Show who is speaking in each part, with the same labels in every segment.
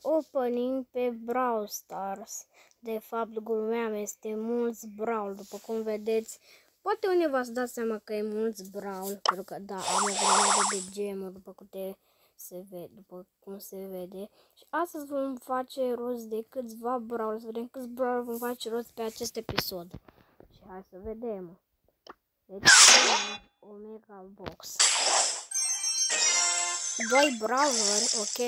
Speaker 1: opening pe Brawl Stars. De fapt, glumeam, este mulți Brawl, după cum vedeți. Poate unii v-ați dat seama că e mulți Brawl, pentru că da, am o grămadă de gemuri, după cum se vede. Și astăzi vom face rost de câțiva Brawl, să vedem câți Brawl vom face rost pe acest episod. Și hai să vedem. Deci, o mega box. 2 brawleri, ok.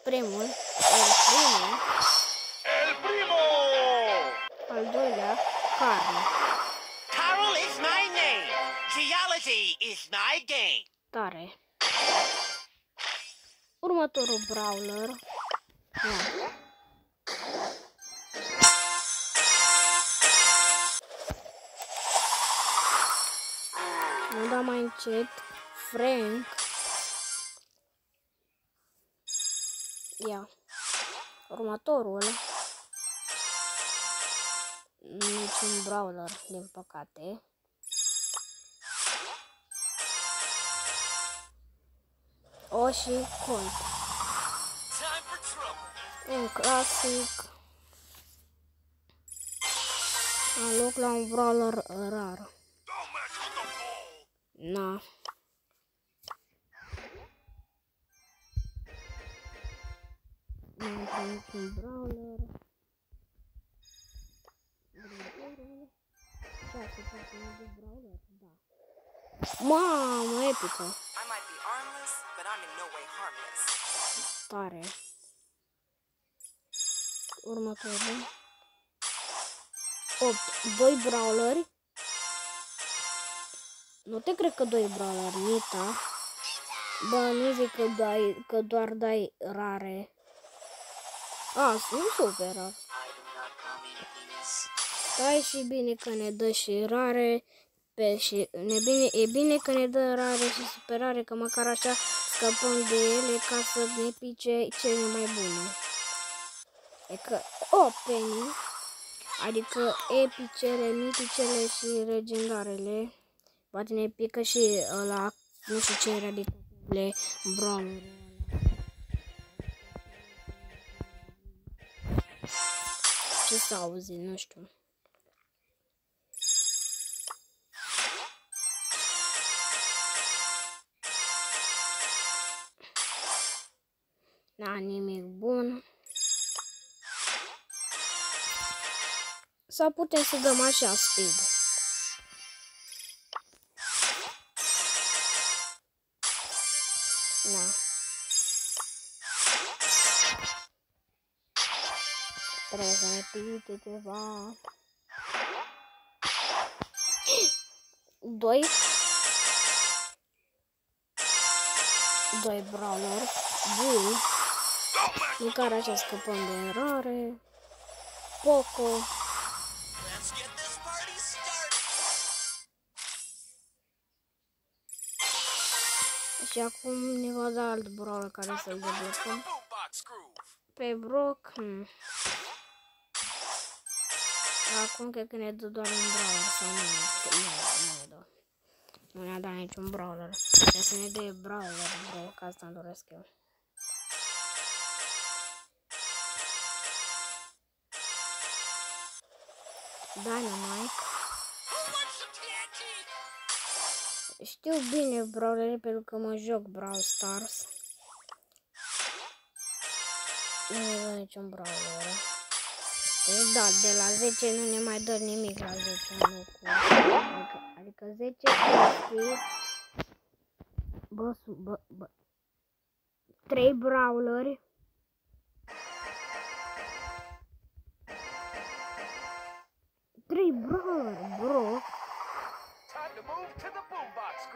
Speaker 1: Primul, el primo. Al doilea, carne.
Speaker 2: Carol is my name. Geology is my game.
Speaker 1: Tare. Următorul brawler. Nu da mai încet. Frank. Ia. Următorul. Niciun brawler, din păcate. O și Colt. Un clasic. Am loc la un brawler rar. Na. Nu am niciun brawler. Da. Mamă, epică. Tare. Următorul. 8. 2 brawleri. Nu te cred că 2 brawleri, Nita. Bă, nu zic că doar dai rare. A, sunt super rar. Stai și bine că ne dă și rare. E bine că ne dă rare și super rare, că măcar așa scăpăm de ele ca să ne pice cele mai bune. Adică, Penny, adică epicele, miticele și legendarele. Poate ne pică și ăla, nu știu ce radicale, brawler. Ce s-a auzit, nu știu. Da, nimic bun. Sau putem să dăm așa speed. Da. Trebuie să ne pice ceva. 2 brawler bun. În care așa scăpăm de erare. Poco. Și acum ne va da alt brawler care să-l deblocăm. Pe Brock. Acum cred că ne dă doar un brawler sau nu ne dă. Nu ne-a dat niciun brawler. Trebuie să ne dea brawler, Brock, asta îmi doresc eu. Dynamite. Știu bine brawlerii pentru că mă joc Brawl Stars. Nu ne dă niciun brawler. Deci da, de la 10 nu ne mai dă nimic la 10 în locul. Adică 10 chestii. Bă. 3 brawleri. Bro.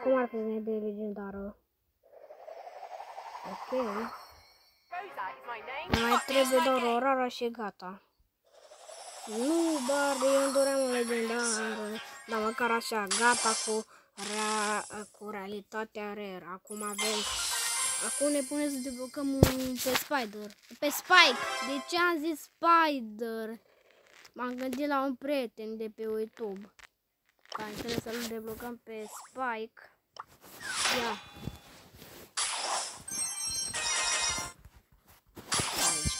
Speaker 1: Cum ar fi să ne dea legendară? Ok. Mai trebuie doar o rară și gata. Nu, dar eu îmi doream o legendară. Dar măcar așa, gata cu realitatea rare. Acum ne punem să deblocăm pe Spider. Pe Spike. De ce am zis Spider? M-am gândit la un prieten de pe YouTube care trebuie să-l deblocăm pe Spike. Ia. Aici,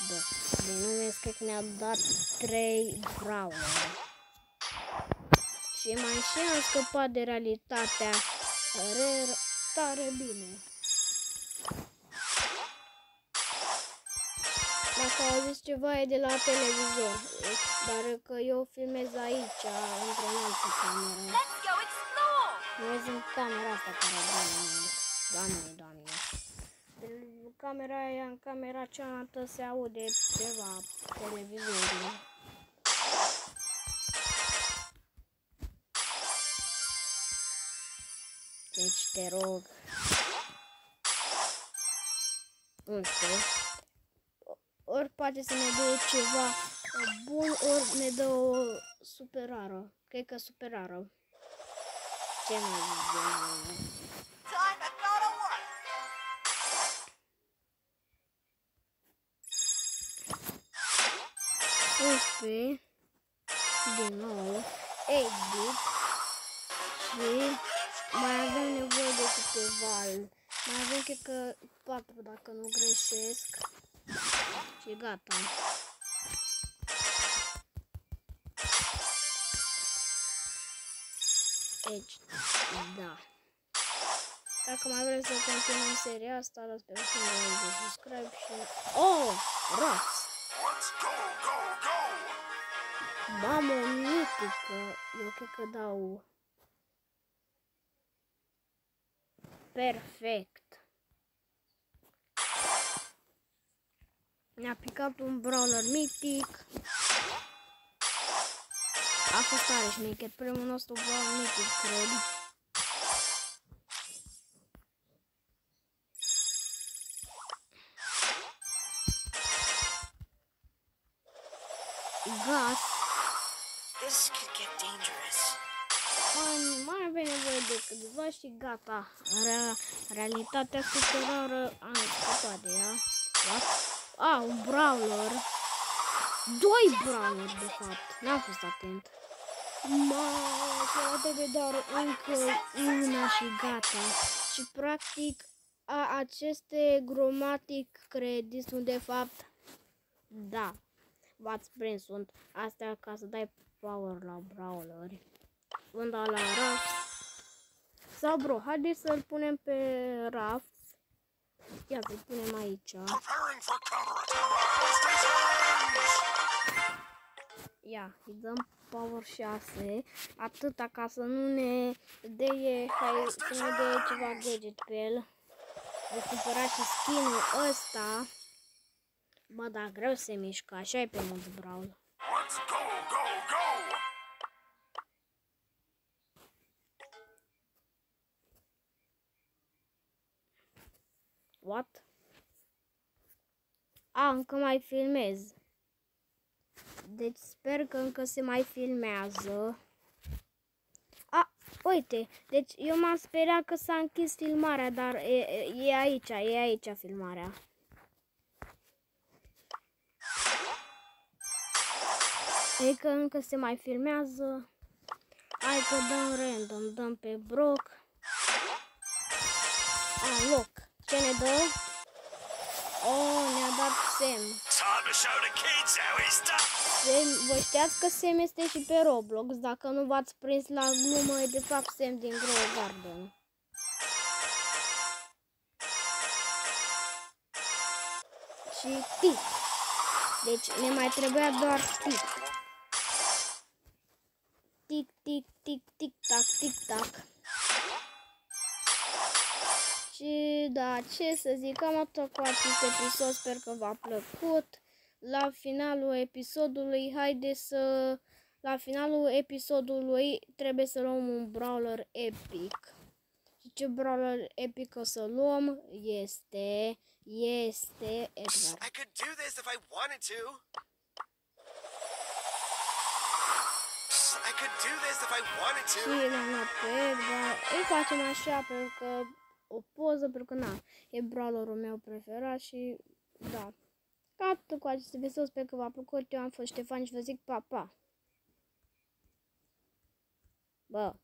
Speaker 1: Bine, nu vezi, cred că ne-a dat 3 brawler. Și mai și am scăpat de realitatea tare bine. Dacă auziți ceva e de la televizor, dar că eu filmez aici, într-o altă cameră. Vezi în camera asta care doamne. Camera aia, în camera cealaltă se aude ceva, televizorul. Deci te rog. 11. Ori poate să ne dea ceva bun, ori ne dă o super rară. Cred că super rară. Ce mai zic? Uite, din nou, edit și mai avem nevoie de câteva, mai avem cred că 4 dacă nu greșesc și gata. Deci, da. Dacă mai vreți să continuăm seria asta, dați pe butonul de subscribe și... Oh! Rox! Mamă, mitică! Eu cred că dau... Perfect! Ne-a picat un brawler mitic. A fost tare șmecher, primul nostru brawler mitic, cred. Gas.
Speaker 2: This could get dangerous.
Speaker 1: Mai avem nevoie de câțiva și gata. Realitatea super rară am scăpat de ea. What? Ah, un brawler. 2 brawler de fapt. N-am fost atent. Se trebuie doar încă una și gata. Și practic aceste gromatic credit sunt de fapt, da, v-ați prins, sunt astea ca să dai power la brawleri. Sunt la raft. Sau bro, haideți să-l punem pe raft. Ia să-l punem aici. Ia, îi dăm power 6. Atâta ca să nu ne dea, să ne dea ceva gadget pe el. De cumpărat și skin-ul ăsta. Bă, dar greu se mișcă, așa e pe mulți brawl. What? A, încă mai filmez. Deci sper că încă se mai filmează. A, uite, deci eu m-am speriat că s-a închis filmarea, dar e aici filmarea. E că încă se mai filmează. Hai că dăm random, dăm pe Brock. A, loc. Ce ne dă? Oh, ne-a dat Sam. Sam, vă știați că Sam este și pe Roblox. Dacă nu v-ați prins la glumă, e de fapt Sam din Grow Garden. Și Tic. Deci ne mai trebuia doar Tic. Tic, tic, tic, tic, tac, tic, tac. Și da, ce să zic, cam atât cu acest episod, sper că v-a plăcut. La finalul episodului trebuie să luăm un brawler epic. Și ce brawler epic o să luăm este Edgar.
Speaker 2: I could do this if I wanted to. I could do this if I wanted to.
Speaker 1: Și l-am luat pe Edgar. Îi facem așa pentru că o poză, pentru că na, e brawlerul meu preferat și da. Atât cu acest episod, sper că v-a plăcut. Eu am fost Ștefan și vă zic pa, pa. Bă.